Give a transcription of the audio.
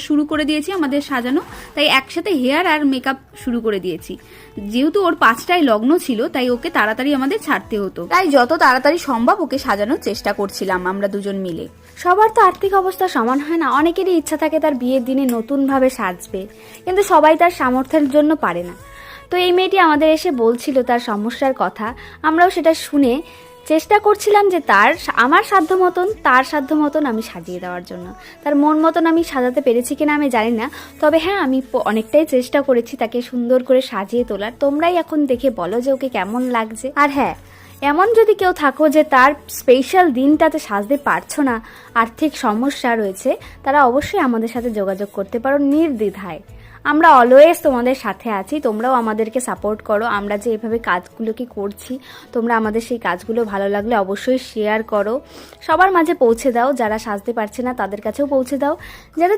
শুরু করে দিয়েছি আমাদের সাজানো, তাই একসাথে হেয়ার আর মেকআপ শুরু করে দিয়েছি। যেহেতু ওর 5টায় লগ্ন ছিল, তাই ওকে তাড়াতাড়ি আমাদের ছাড়তে হতো, তাই যত তাড়াতাড়ি সম্ভব ওকে সাজানোর চেষ্টা করছিলাম আমরা দুজন মিলে। সবার তো আর্থিক অবস্থা সমান হয় না, অনেকেরই ইচ্ছা থাকে তার বিয়ের দিনে নতুনভাবে সাজবে, কিন্তু সবাই তার সামর্থ্যের জন্য পারে না। তো এই মেয়েটি আমাদের এসে বলছিল তার সমস্যার কথা, আমরাও সেটা শুনে চেষ্টা করছিলাম যে আমার সাধ্য মতন তার সাধ্য মতন আমি সাজিয়ে দেওয়ার জন্য। তার মন মতন আমি সাজাতে পেরেছি কিনা আমি জানি না, তবে হ্যাঁ আমি অনেকটাই চেষ্টা করেছি তাকে সুন্দর করে সাজিয়ে তোলার। তোমরাই এখন দেখে বলো যে ওকে কেমন লাগছে। আর হ্যাঁ, এমন যদি কেউ থাকো যে তার স্পেশাল দিনটাতে সাজতে পারছো না, আর্থিক সমস্যা রয়েছে, তারা অবশ্যই আমাদের সাথে যোগাযোগ করতে পারো নির্দ্বিধায়। আমরা অলওয়েজ তোমাদের সাথে আছি, তোমরাও আমাদেরকে সাপোর্ট করো। আমরা যে এভাবে কাজগুলোকে করছি, তোমরা আমাদের সেই কাজগুলো ভালো লাগলে অবশ্যই শেয়ার করো, সবার মাঝে পৌঁছে দাও। যারা সাজতে পারছে না তাদের কাছেও পৌঁছে দাও, যারা